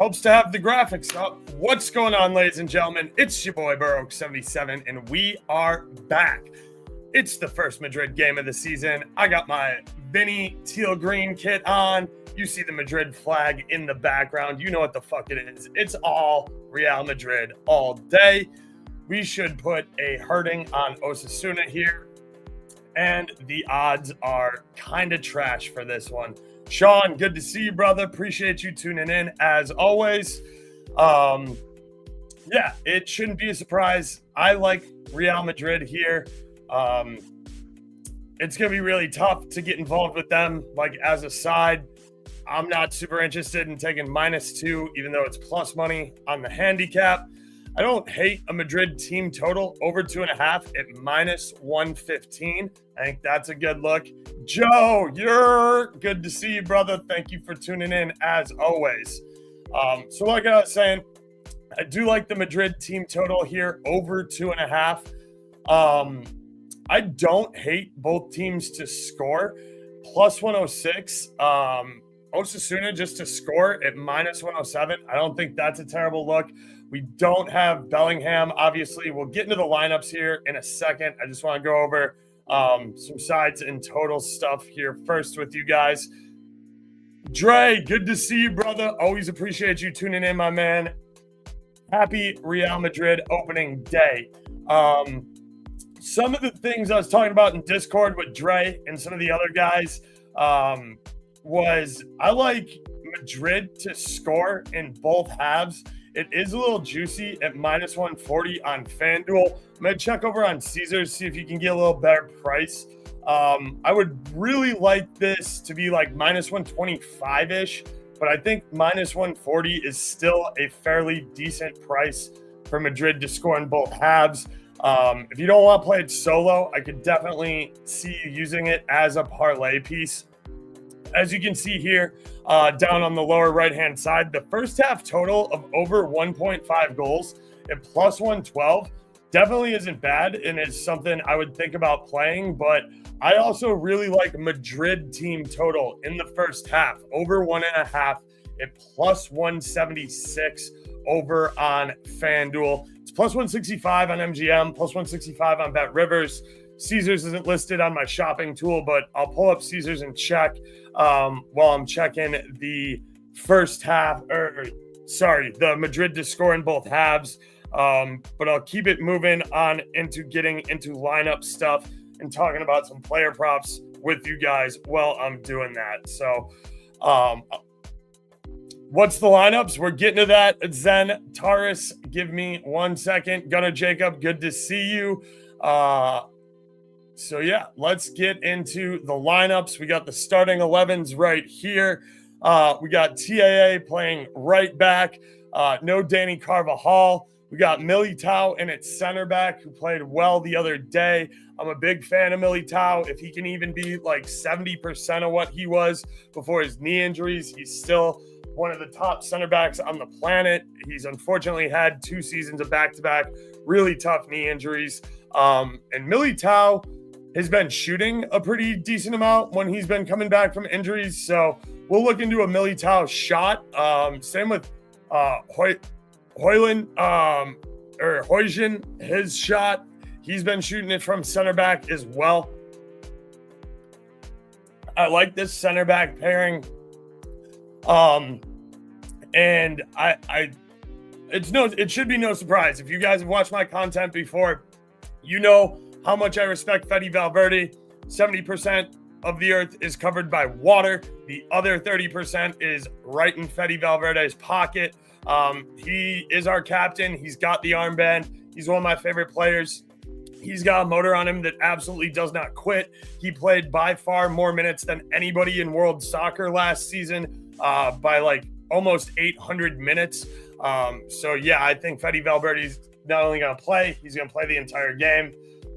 Helps to have the graphics up. What's going on, ladies and gentlemen? It's your boy Burrow77, and we are back. It's the first Madrid game of the season. I got my Vinny teal green kit on. You see the Madrid flag in the background. You know what the fuck it is. It's all Real Madrid all day. We should put a hurting on Osasuna here. And the odds are kind of trash for this one. Sean, good to see you, brother. Appreciate you tuning in as always. Yeah, it shouldn't be a surprise. I like Real Madrid here. It's going to be really tough to get involved with them, like as a side. I'm not super interested in taking -2, even though it's plus money on the handicap. I don't hate a Madrid team total over 2.5 at -115. I think that's a good look. Joe, you're good to see you, brother. Thank you for tuning in as always. So like I was saying, I do like the Madrid team total here over 2.5. I don't hate both teams to score. Plus 106. Osasuna just to score at -107. I don't think that's a terrible look. We don't have Bellingham. Obviously, we'll get into the lineups here in a second. I just want to go over some sides and total stuff here first with you guys. Dre, good to see you, brother. Always appreciate you tuning in, my man. Happy Real Madrid opening day. Some of the things I was talking about in Discord with Dre and some of the other guys was I like Madrid to score in both halves. It is a little juicy at -140 on FanDuel. I'm going to check over on Caesars, see if you can get a little better price. I would really like this to be like -125-ish, but I think -140 is still a fairly decent price for Madrid to score in both halves. If you don't want to play it solo, I could definitely see you using it as a parlay piece. As you can see here, down on the lower right-hand side, the first half total of over 1.5 goals at plus 112 definitely isn't bad and is something I would think about playing. But I also really like Madrid team total in the first half, over 1.5 at plus 176 over on FanDuel. It's plus 165 on MGM, plus 165 on BetRivers. Caesars isn't listed on my shopping tool, but I'll pull up Caesars and check while I'm checking the first half, the Madrid to score in both halves. But I'll keep it moving on into getting into lineup stuff and talking about some player props with you guys while I'm doing that. So what's the lineups? We're getting to that. Zen, Taurus, give me 1 second. Gunnar Jacob, good to see you. So, yeah, let's get into the lineups. We got the starting 11s right here. We got TAA playing right back. No Danny Carvajal. We got Militao in at center back, who played well the other day. I'm a big fan of Militao. If he can even be like 70% of what he was before his knee injuries, he's still one of the top center backs on the planet. He's unfortunately had 2 seasons of back-to-back really tough knee injuries. And Militao has been shooting a pretty decent amount when he's been coming back from injuries. So we'll look into a Militao shot. Same with Højlund, his shot. He's been shooting it from center back as well. I like this center back pairing. And it should be no surprise. If you guys have watched my content before, you know how much I respect Fede Valverde. 70% of the earth is covered by water. The other 30% is right in Fede Valverde's pocket. He is our captain. He's got the armband. He's one of my favorite players. He's got a motor on him that absolutely does not quit. He played by far more minutes than anybody in world soccer last season by like almost 800 minutes. So, yeah, I think Fede Valverde's not only going to play, he's going to play the entire game.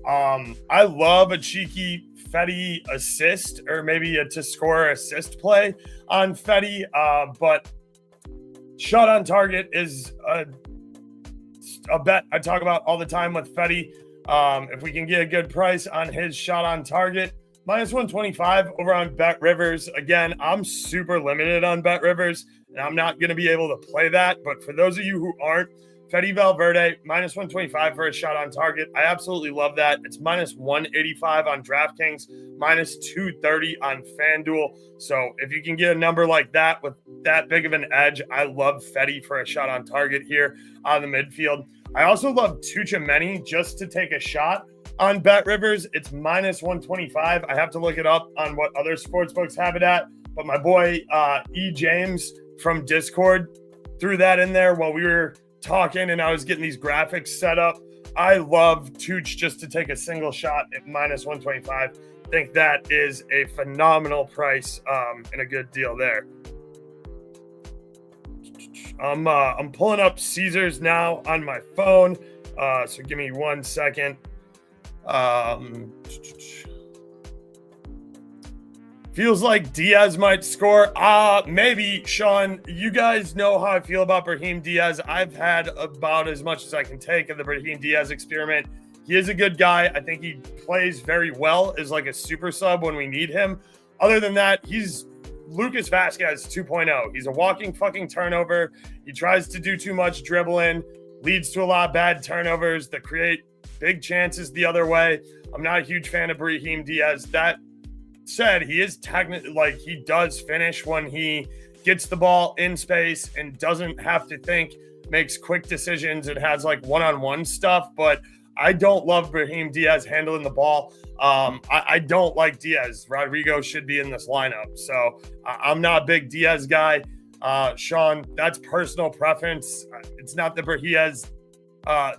I love a cheeky Fede assist, or maybe a to score assist play on Fede, but shot on target is a bet I talk about all the time with Fede. If we can get a good price on his shot on target, minus 125 over on BetRivers. Again, I'm super limited on BetRivers, and I'm not going to be able to play that. But for those of you who aren't, Fede Valverde, minus 125 for a shot on target. I absolutely love that. It's minus 185 on DraftKings, minus 230 on FanDuel. So if you can get a number like that with that big of an edge, I love Fede for a shot on target here on the midfield. I also love Tuchemeni just to take a shot on BetRivers. It's minus 125. I have to look it up on what other sportsbooks have it at. But my boy E. James from Discord threw that in there while we were talking and I was getting these graphics set up. I love Tooch just to take a single shot at minus 125. I think that is a phenomenal price and a good deal there. I'm pulling up Caesars now on my phone, so give me 1 second. Feels like Diaz might score. Maybe, Sean. You guys know how I feel about Brahim Diaz. I've had about as much as I can take of the Brahim Diaz experiment. He is a good guy. I think he plays very well as like a super sub when we need him. Other than that, he's Lucas Vazquez 2.0. He's a walking fucking turnover. He tries to do too much dribbling, leads to a lot of bad turnovers that create big chances the other way. I'm not a huge fan of Brahim Diaz. That said, he is technically, like, he does finish when he gets the ball in space and doesn't have to think, makes quick decisions and has like one-on-one stuff. But I don't love Brahim Diaz handling the ball. I don't like Diaz. Rodrigo should be in this lineup. So I'm not a big Diaz guy. Sean, that's personal preference. It's not that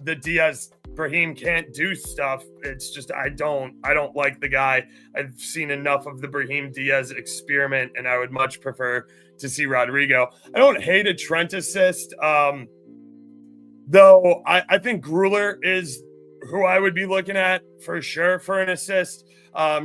the Diaz Brahim can't do stuff. It's just I don't like the guy. I've seen enough of the Brahim Diaz experiment, and I would much prefer to see Rodrigo. I don't hate a Trent assist, though I think Gruler is who I would be looking at for sure for an assist.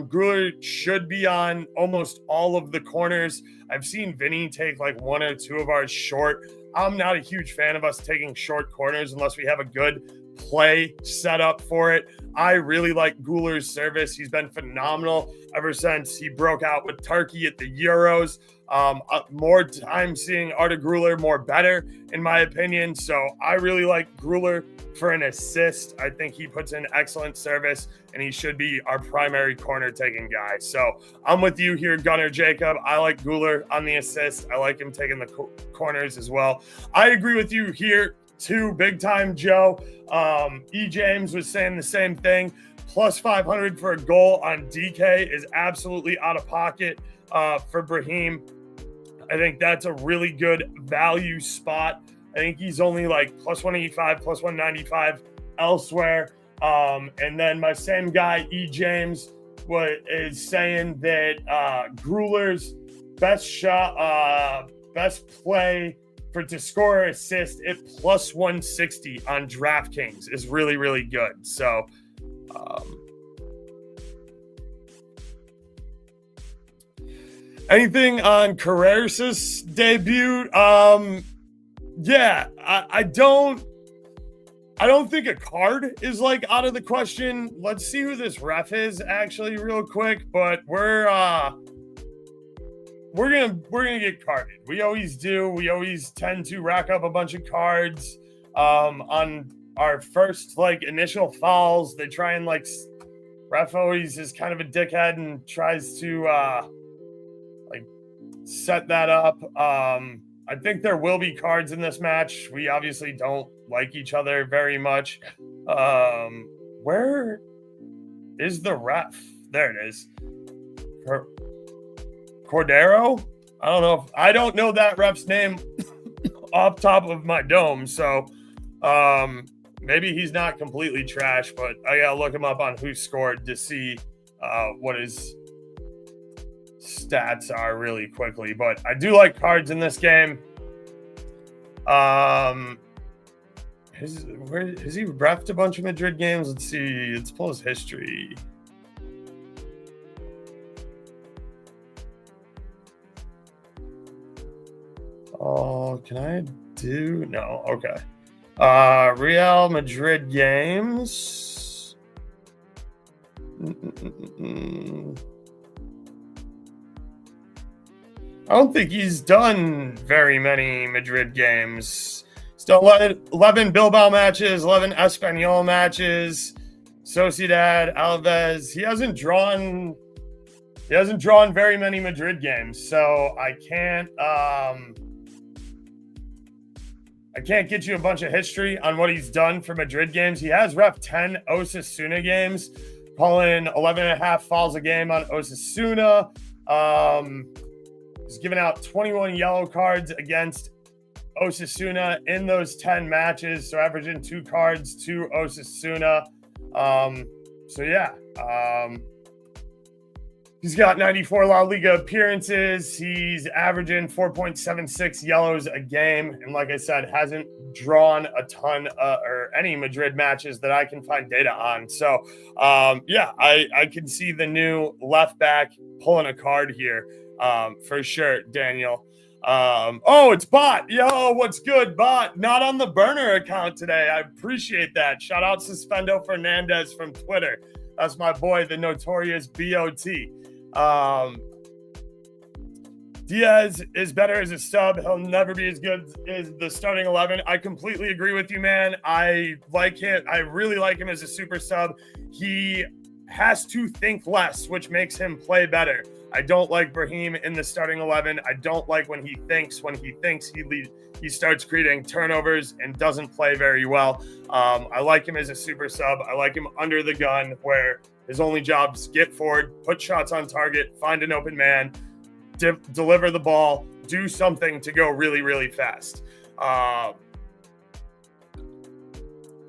Gruler should be on almost all of the corners. I've seen Vinny take like one or two of ours short. I'm not a huge fan of us taking short corners unless we have a good play set up for it. I really like Guler's service. He's been phenomenal ever since he broke out with Turkey at the Euros. More time seeing Arda Gruler more better, in my opinion. So I really like Gruler for an assist. I think he puts in excellent service, and he should be our primary corner taking guy. So I'm with you here, Gunnar Jacob. I like Gruler on the assist. I like him taking the corners as well. I agree with you here too, big time, Joe. E. James was saying the same thing. Plus 500 for a goal on DK is absolutely out of pocket for Brahim. I think that's a really good value spot. I think he's only like plus 185, plus 195 elsewhere. And then my same guy, E. James, is saying that Gruler's best shot, best play to score or assist at plus 160 on DraftKings is really, really good. So, anything on Carreras' debut? Yeah, I don't think a card is like out of the question. Let's see who this ref is actually real quick, but we're gonna get carded. We always do. We always tend to rack up a bunch of cards on our first like initial fouls. They try and like ref always is kind of a dickhead and tries to like set that up. I think there will be cards in this match. We obviously don't like each other very much. Where is the ref? There it is. Cordero? I don't know that ref's name off top of my dome. So maybe he's not completely trash, but I gotta look him up on Who Scored to see what his stats are really quickly. But I do like cards in this game. Has he reffed a bunch of Madrid games? Let's see. Let's pull his history. Oh, can I do? No. Okay. Real Madrid games. I don't think he's done very many Madrid games. He's done 11 Bilbao matches, 11 Espanyol matches, Sociedad, Alves. He hasn't drawn very many Madrid games, so I can't get you a bunch of history on what he's done for Madrid games. He has ref 10 Osasuna games, calling 11.5 fouls a game on Osasuna. He's given out 21 yellow cards against Osasuna in those 10 matches, so averaging 2 cards to Osasuna. He's got 94 La Liga appearances. He's averaging 4.76 yellows a game. And like I said, hasn't drawn a ton or any Madrid matches that I can find data on. So, I can see the new left back pulling a card here for sure, Daniel. It's Bot. Yo, what's good, Bot? Not on the burner account today. I appreciate that. Shout out Suspendo Fernandez from Twitter. That's my boy, the notorious BOT. Diaz is better as a sub. He'll never be as good as the starting 11. I completely agree with you, man. I like him. I really like him as a super sub. He has to think less, which makes him play better. I don't like Brahim in the starting 11. I don't like when he thinks. When he thinks, he starts creating turnovers and doesn't play very well. I like him as a super sub. I like him under the gun, where his only job is get forward, put shots on target, find an open man, deliver the ball, do something to go really, really fast. Have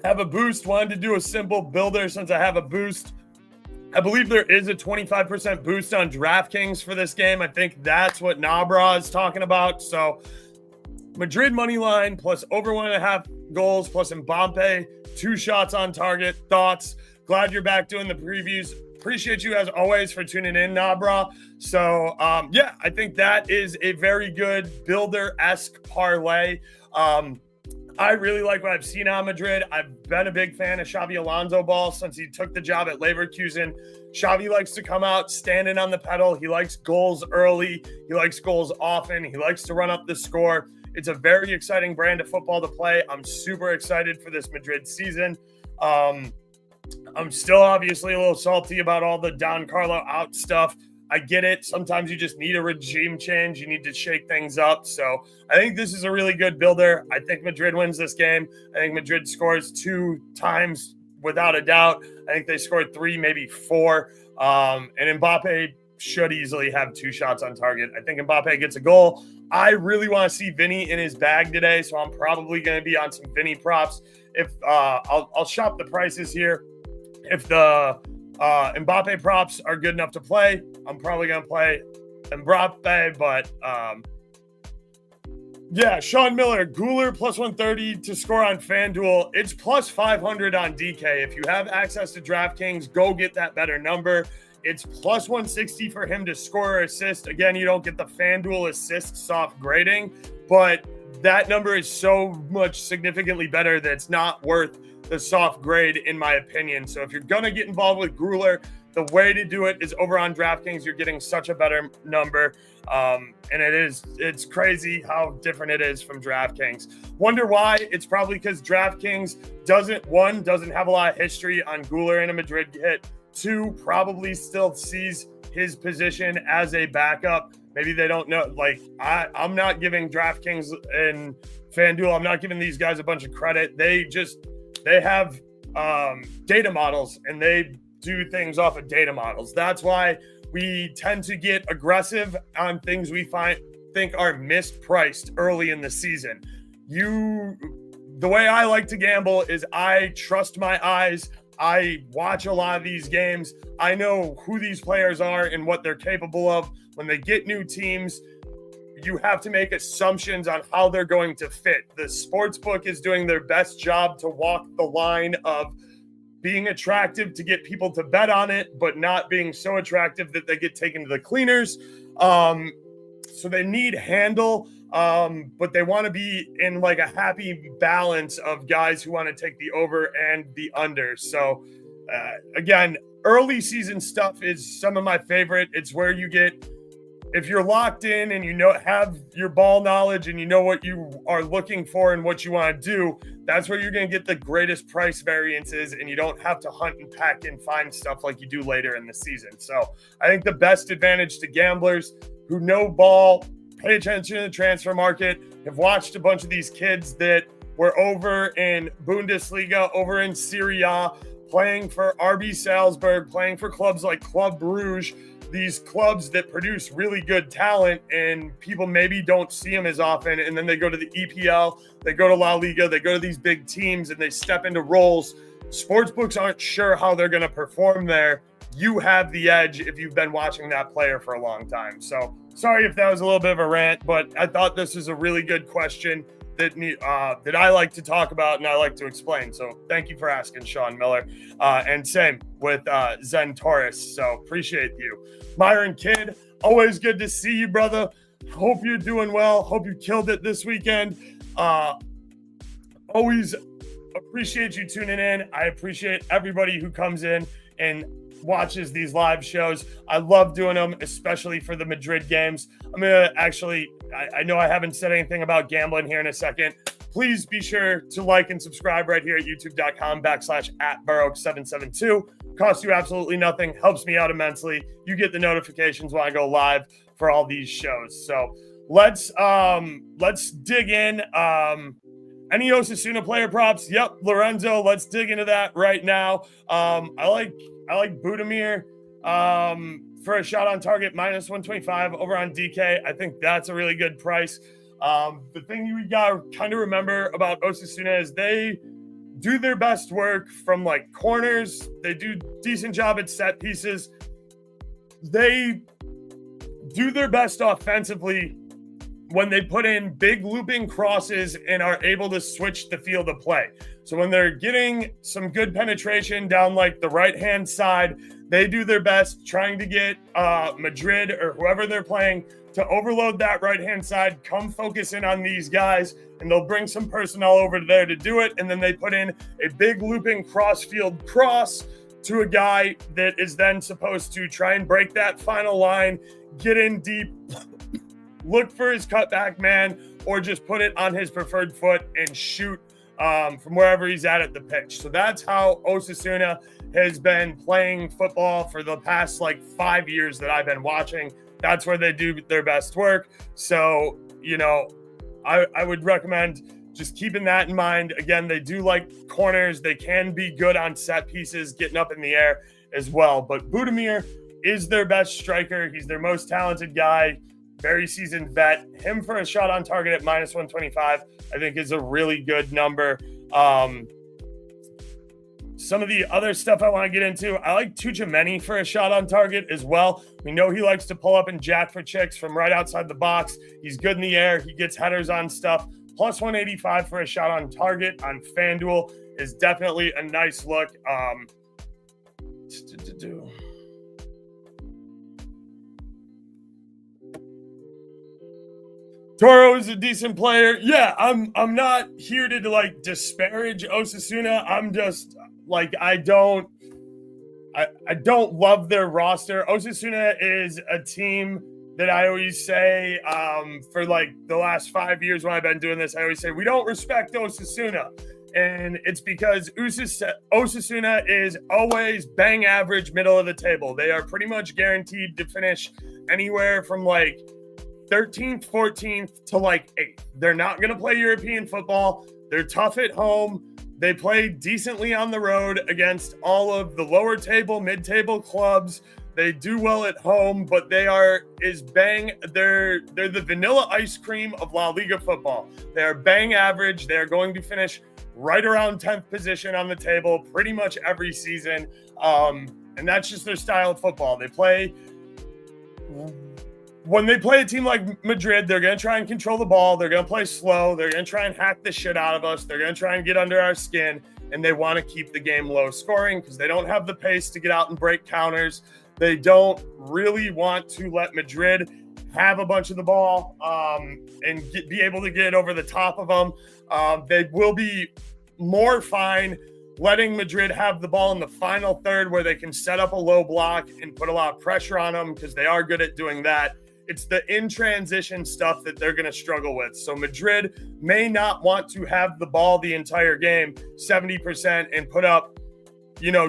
a boost. Wanted to do a simple builder since I have a boost. I believe there is a 25% boost on DraftKings for this game. I think that's what Nabra is talking about. So Madrid money line plus over 1.5 goals plus Mbappe, 2 shots on target. Thoughts? Glad you're back doing the previews. Appreciate you as always for tuning in, Nabra. So I think that is a very good builder-esque parlay. I really like what I've seen on Madrid. I've been a big fan of Xabi Alonso ball since he took the job at Leverkusen. Xavi likes to come out standing on the pedal. He likes goals early. He likes goals often. He likes to run up the score. It's a very exciting brand of football to play. I'm super excited for this Madrid season. I'm still obviously a little salty about all the Don Carlo out stuff. I get it. Sometimes you just need a regime change. You need to shake things up. So I think this is a really good builder. I think Madrid wins this game. I think Madrid scores 2 times without a doubt. I think they scored 3, maybe 4. And Mbappe should easily have 2 shots on target. I think Mbappe gets a goal. I really want to see Vinny in his bag today, so I'm probably going to be on some Vinny props. If I'll shop the prices here. If the Mbappe props are good enough to play, I'm probably going to play Mbappe, but Sean Miller, Guler plus 130 to score on FanDuel. It's plus 500 on DK. If you have access to DraftKings, go get that better number. It's plus 160 for him to score or assist. Again, you don't get the FanDuel assist soft grading, but that number is so much significantly better that it's not worth the soft grade, in my opinion. So if you're going to get involved with Gruler, the way to do it is over on DraftKings. You're getting such a better number. And it's crazy how different it is from DraftKings. Wonder why? It's probably because DraftKings doesn't have a lot of history on Guler in a Madrid hit. 2, probably still sees his position as a backup. Maybe they don't know. Like, I'm not giving DraftKings and FanDuel, I'm not giving these guys a bunch of credit. They have data models, and they do things off of data models. That's why we tend to get aggressive on things we think are mispriced early in the season. The way I like to gamble is I trust my eyes. I watch a lot of these games. I know who these players are and what they're capable of. When they get new teams, you have to make assumptions on how they're going to fit. The sportsbook is doing their best job to walk the line of being attractive to get people to bet on it, but not being so attractive that they get taken to the cleaners. So they need handle, but they want to be in like a happy balance of guys who want to take the over and the under. So again, early season stuff is some of my favorite. It's where you get if you're locked in and you know have your ball knowledge and you know what you are looking for and what you want to do, that's where you're going to get the greatest price variances, and you don't have to hunt and pack and find stuff like you do later in the season. So I think the best advantage to gamblers who know ball, pay attention to the transfer market, have watched a bunch of these kids that were over in Bundesliga, over in Serie A, playing for RB Salzburg, playing for clubs like Club Brugge, these clubs that produce really good talent, and people maybe don't see them as often. And then they go to the EPL, they go to La Liga, they go to these big teams, and they step into roles. Sportsbooks aren't sure how they're going to perform there. You have the edge if you've been watching that player for a long time. So sorry if that was a little bit of a rant, but I thought this is a really good question that I like to talk about and I like to explain. So thank you for asking, Sean Miller. And same with Zen Torres. So appreciate you. Myron Kidd, always good to see you, brother. Hope you're doing well. Hope you killed it this weekend. Always appreciate you tuning in. I appreciate everybody who comes in and watches these live shows. I love doing them, especially for the Madrid games. I'm going to actually, I know I haven't said anything about gambling here in a second. Please be sure to like and subscribe right here at youtube.com/@Baroque772. Costs you absolutely nothing. Helps me out immensely. You get the notifications when I go live for all these shows. So let's dig in. Any Osasuna player props? Yep, Lorenzo. Let's dig into that right now. I like Budimir for a shot on target -125 over on DK. I think that's a really good price. The thing you got to kind of remember about Osasuna is they do their best work from like corners. They do decent job at set pieces. They do their best offensively when they put in big looping crosses and are able to switch the field of play. So when they're getting some good penetration down like the right-hand side, they do their best trying to get Madrid or whoever they're playing to overload that right-hand side, come focus in on these guys, and they'll bring some personnel over there to do it. And then they put in a big looping cross-field cross to a guy that is then supposed to try and break that final line, get in deep, look for his cutback man, or just put it on his preferred foot and shoot from wherever he's at the pitch. So that's how Osasuna has been playing football for the past like 5 years that I've been watching. That's where they do their best work. So, you know, I would recommend just keeping that in mind. Again, they do like corners. They can be good on set pieces, getting up in the air as well. But Budimir is their best striker. He's their most talented guy. Very seasoned vet. Him for a shot on target at -125, I think is a really good number. Some of the other stuff I want to get into, I like Tuchemeni for a shot on target as well. We know he likes to pull up and jack for chicks from right outside the box. He's good in the air. He gets headers on stuff. +185 for a shot on target on FanDuel is definitely a nice look. Toro is a decent player. Yeah, I'm not here to like disparage Osasuna. I'm just like I don't love their roster. Osasuna is a team that I always say for like the last 5 years when I've been doing this, I always say we don't respect Osasuna. And it's because Osasuna is always bang average middle of the table. They are pretty much guaranteed to finish anywhere from like 13th, 14th to like 8th. They're not going to play European football. They're tough at home. They play decently on the road against all of the lower table, mid-table clubs. They do well at home, but they're the vanilla ice cream of La Liga football. They are bang average. They are going to finish right around 10th position on the table pretty much every season. And that's just their style of football. When they play a team like Madrid, they're going to try and control the ball. They're going to play slow. They're going to try and hack the shit out of us. They're going to try and get under our skin, and they want to keep the game low scoring because they don't have the pace to get out and break counters. They don't really want to let Madrid have a bunch of the ball and be able to get over the top of them. They will be more fine letting Madrid have the ball in the final third where they can set up a low block and put a lot of pressure on them because they are good at doing that. It's the in transition stuff that they're going to struggle with. So Madrid may not want to have the ball the entire game, 70%, and put up,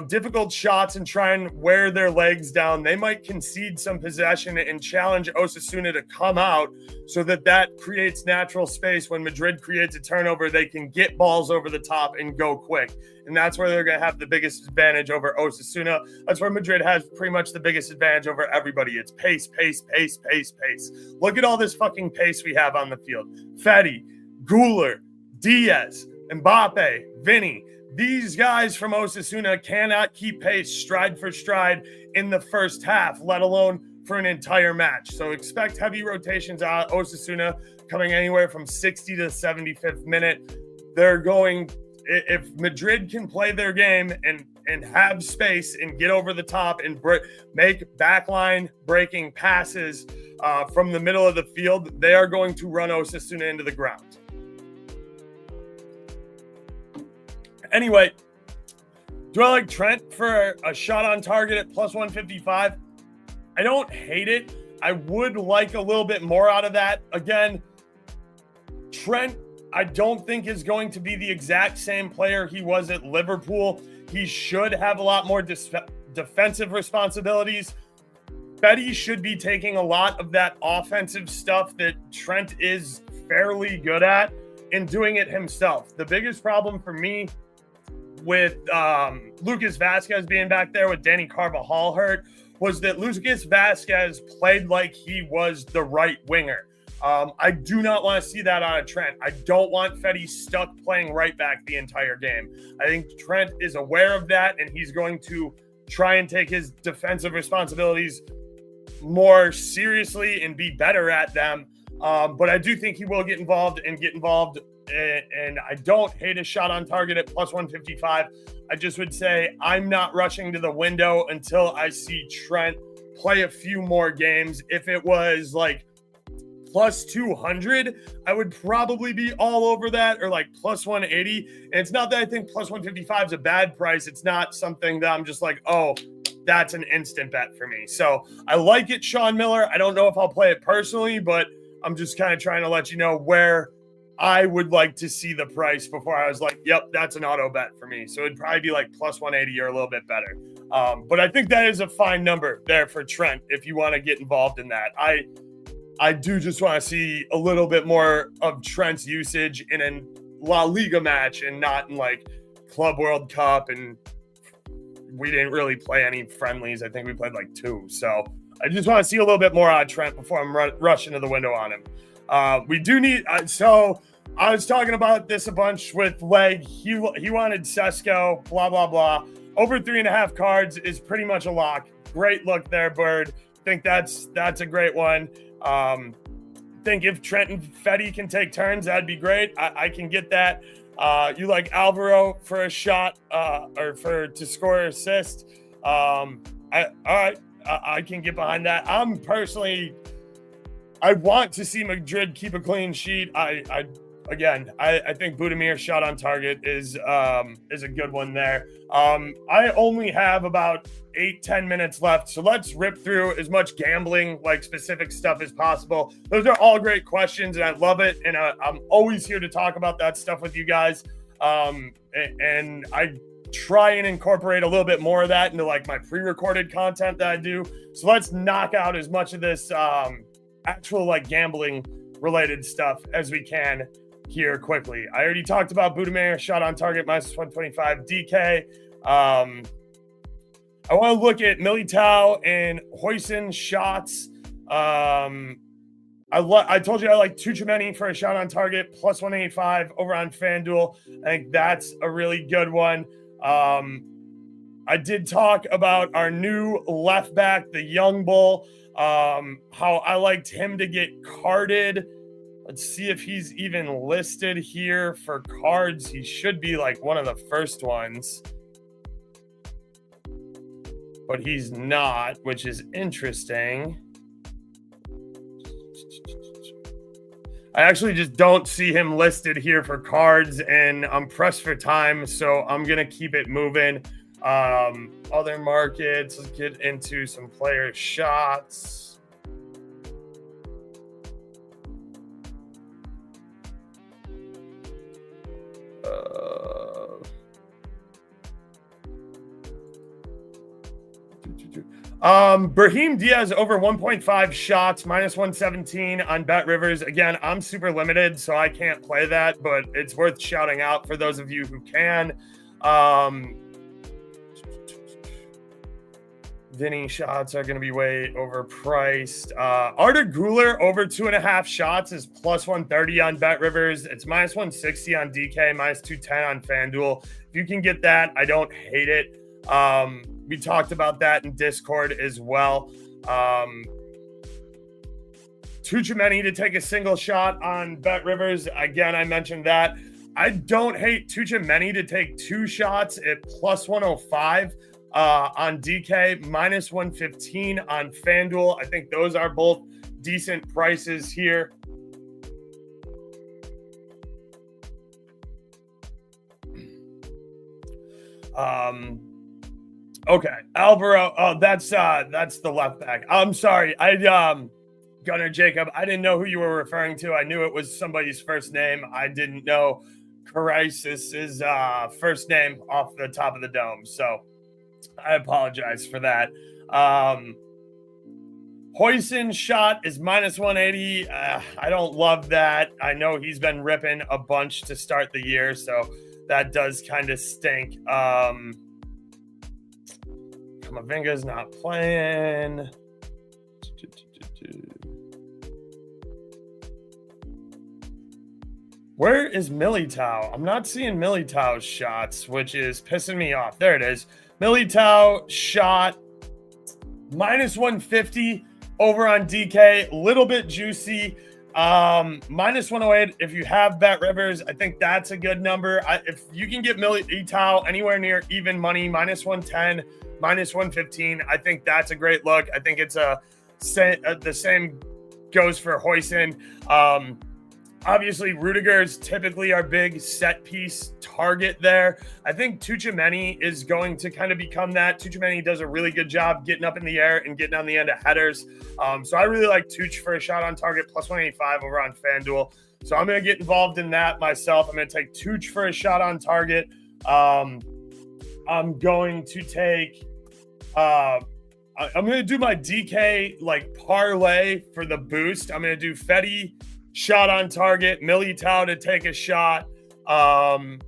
difficult shots and try and wear their legs down. They might concede some possession and challenge Osasuna to come out so that creates natural space. When Madrid creates a turnover, they can get balls over the top and go quick. And that's where they're going to have the biggest advantage over Osasuna. That's where Madrid has pretty much the biggest advantage over everybody. It's pace, pace, pace, pace, pace. Look at all this fucking pace we have on the field. Fetty, Guler, Diaz, Mbappe, Vinny. These guys from Osasuna cannot keep pace stride for stride in the first half, let alone for an entire match. So expect heavy rotations out. Osasuna coming anywhere from 60 to 75th minute. They're going, if Madrid can play their game and have space and get over the top and make backline breaking passes from the middle of the field, they are going to run Osasuna into the ground. Anyway, do I like Trent for a shot on target at plus 155? I don't hate it. I would like a little bit more out of that. Again, Trent, I don't think is going to be the exact same player he was at Liverpool. He should have a lot more defensive responsibilities. Betty should be taking a lot of that offensive stuff that Trent is fairly good at and doing it himself. The biggest problem for me with Lucas Vazquez being back there with Danny Carvajal hurt was that Lucas Vazquez played like he was the right winger. I do not want to see that out of Trent. I don't want Fetty stuck playing right back the entire game. I think Trent is aware of that, and he's going to try and take his defensive responsibilities more seriously and be better at them. But I do think he will get involved. And I don't hate a shot on target at plus 155. I just would say I'm not rushing to the window until I see Trent play a few more games. If it was like plus 200, I would probably be all over that, or like plus 180. And it's not that I think plus 155 is a bad price. It's not something that I'm just like, oh, that's an instant bet for me. So I like it, Sean Miller. I don't know if I'll play it personally, but I'm just kind of trying to let you know where I would like to see the price before I was like, yep, that's an auto bet for me. So it'd probably be like plus 180 or a little bit better. But I think that is a fine number there for Trent if you want to get involved in that. I do just want to see a little bit more of Trent's usage in a La Liga match and not in like Club World Cup. And we didn't really play any friendlies. I think we played like 2. So I just want to see a little bit more out of Trent before I'm rushing to the window on him. We do need so I was talking about this a bunch with Leg. He wanted Sesko, blah blah blah. Over 3.5 cards is pretty much a lock. Great look there, Bird. Think that's a great one. Think if Trent and Fetty can take turns, that'd be great. I can get that. You like Alvaro for a shot or to score an assist. All right. I can get behind that. I want to see Madrid keep a clean sheet. I think Budimir shot on target is a good one there. I only have about 8-10 minutes left, so let's rip through as much gambling, like specific stuff as possible. Those are all great questions, and I love it. And I'm always here to talk about that stuff with you guys. And I try and incorporate a little bit more of that into like my pre-recorded content that I do. So let's knock out as much of this actual like gambling related stuff as we can here quickly. I already talked about Budimir shot on target minus 125 DK. I want to look at Militao and Huijsen shots. I told you I like Tuchemeni for a shot on target plus 185 over on FanDuel. I think that's a really good one. I did talk about our new left back, the young bull. How I liked him to get carded. Let's see if he's even listed here for cards. He should be like one of the first ones, but he's not, which is interesting. I actually just don't see him listed here for cards, and I'm pressed for time, so I'm going to keep it moving. Other markets, let's get into some player shots. Brahim Diaz over 1.5 shots, minus 117 on BetRivers. Again, I'm super limited, so I can't play that, but it's worth shouting out for those of you who can. Vinny shots are going to be way overpriced. Arda Guler over 2.5 shots is plus 130 on BetRivers. It's minus 160 on DK, minus 210 on FanDuel. If you can get that, I don't hate it. We talked about that in Discord as well. Tuchemeni to take a single shot on BetRivers. Again, I mentioned that. I don't hate Tuchemeni to take 2 shots at plus 105 on DK, minus 115 on FanDuel. I think those are both decent prices here. Okay, Alvaro. Oh, that's the left back. I'm sorry. Gunnar Jacob, I didn't know who you were referring to. I knew it was somebody's first name. I didn't know Karisis' first name off the top of the dome. So I apologize for that. Hoisin's shot is minus 180. I don't love that. I know he's been ripping a bunch to start the year, so that does kind of stink. Kamavinga's not playing. Where is Militao? I'm not seeing Militao's shots, which is pissing me off. There it is. Militao shot minus 150 over on DK. Little bit juicy. Minus 108 if you have BetRivers. I think that's a good number. If you can get Militao anywhere near even money, minus 110, minus 115, I think that's a great look. I think it's the same goes for Hoisin. Obviously, Rudiger is typically our big set piece target there. I think Tuchemeni is going to kind of become that. Tuchemeni does a really good job getting up in the air and getting on the end of headers. So I really like Tuch for a shot on target, plus 185 over on FanDuel. So I'm going to get involved in that myself. I'm going to take Tuch for a shot on target. I'm going to take I'm going to do my DK like parlay for the boost. I'm going to do Fetty shot on target, Militao to take a shot, and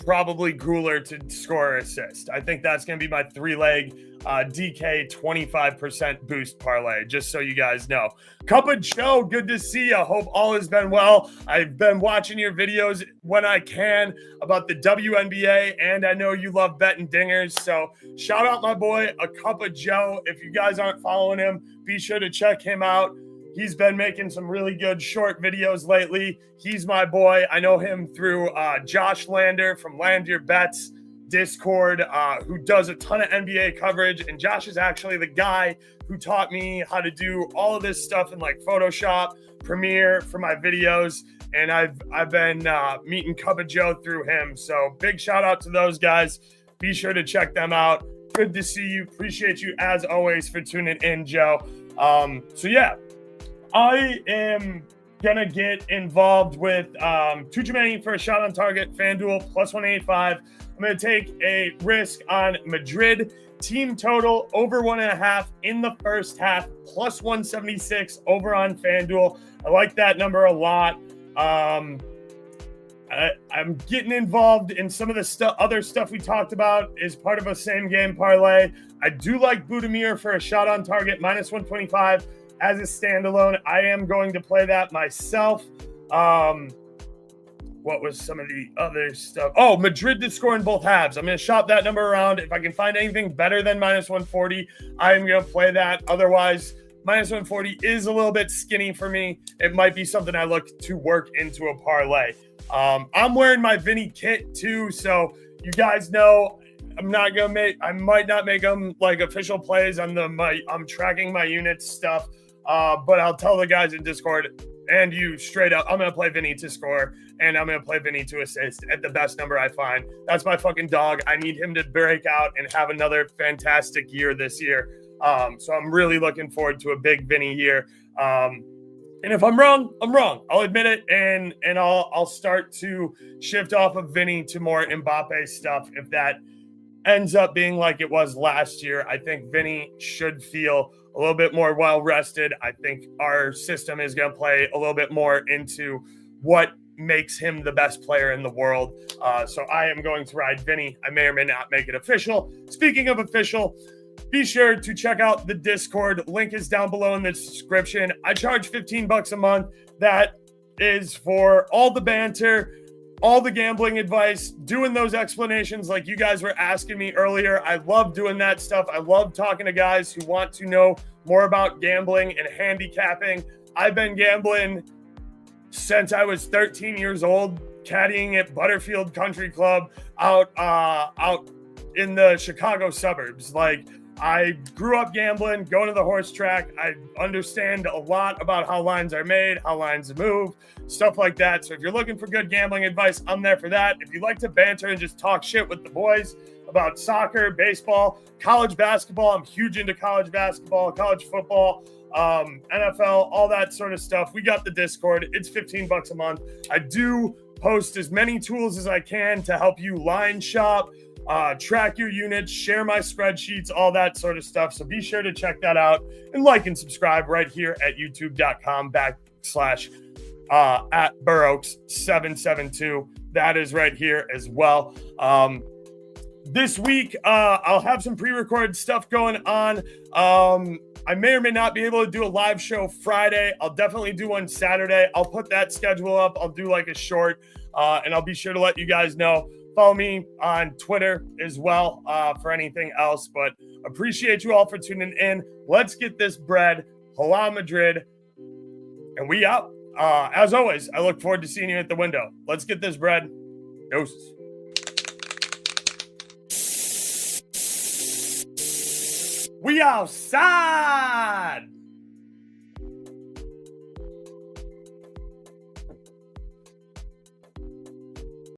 probably Guler to score or assist. I think that's going to be my 3-leg DK 25% boost parlay, just so you guys know. Cup of Joe, good to see you. Hope all has been well. I've been watching your videos when I can about the WNBA, and I know you love betting dingers, so shout out my boy, A Cup of Joe. If you guys aren't following him, be sure to check him out. He's been making some really good short videos lately. He's my boy. I know him through Josh Lander from Land Your Bets Discord, who does a ton of NBA coverage. And Josh is actually the guy who taught me how to do all of this stuff in like Photoshop, Premiere for my videos. And I've been meeting Cup of Joe through him. So big shout out to those guys. Be sure to check them out. Good to see you. Appreciate you as always for tuning in, Joe. So yeah. I am going to get involved with Tuchemeni for a shot on target, FanDuel, plus 185. I'm going to take a risk on Madrid, team total, over 1.5 in the first half, plus 176 over on FanDuel. I like that number a lot. I'm getting involved in some of the other stuff we talked about as part of a same-game parlay. I do like Budimir for a shot on target, minus 125. As a standalone, I am going to play that myself. What was some of the other stuff? Oh, Madrid to score in both halves. I'm going to shop that number around. If I can find anything better than minus 140, I am going to play that. Otherwise, minus 140 is a little bit skinny for me. It might be something I look to work into a parlay. I'm wearing my Vinny kit too, so you guys know I might not make them like official plays. I'm tracking my units stuff. But I'll tell the guys in Discord and you straight up, I'm going to play Vinny to score and I'm going to play Vinny to assist at the best number I find. That's my fucking dog. I need him to break out and have another fantastic year this year. So I'm really looking forward to a big Vinny year. And if I'm wrong, I'm wrong. I'll admit it. And I'll start to shift off of Vinny to more Mbappe stuff if that ends up being like it was last year, I think Vinny should feel a little bit more well-rested. I think our system is going to play a little bit more into what makes him the best player in the world. So I am going to ride Vinny. I may or may not make it official. Speaking of official, be sure to check out the Discord. Link is down below in the description. I charge $15 a month. That is for all the banter, all the gambling advice, doing those explanations like you guys were asking me earlier. I love doing that stuff. I love talking to guys who want to know more about gambling and handicapping. I've been gambling since I was 13 years old, caddying at Butterfield Country Club out in the Chicago suburbs. Like, I grew up gambling, going to the horse track. I understand a lot about how lines are made, how lines move, stuff like that. So if you're looking for good gambling advice, I'm there for that. If you like to banter and just talk shit with the boys about soccer, baseball, college basketball, I'm huge into college basketball, college football, NFL, all that sort of stuff. We got the Discord. It's $15 a month. I do post as many tools as I can to help you line shop, track your units, share my spreadsheets, all that sort of stuff. So be sure to check that out and like and subscribe right here at youtube.com / at Burroaks772. That is right here as well. This week, I'll have some pre-recorded stuff going on. I may or may not be able to do a live show Friday. I'll definitely do one Saturday. I'll put that schedule up. I'll do like a short, and I'll be sure to let you guys know. Follow me on Twitter as well for anything else. But appreciate you all for tuning in. Let's get this bread. Hala Madrid. And we out. As always, I look forward to seeing you at the window. Let's get this bread. Doses. We outside.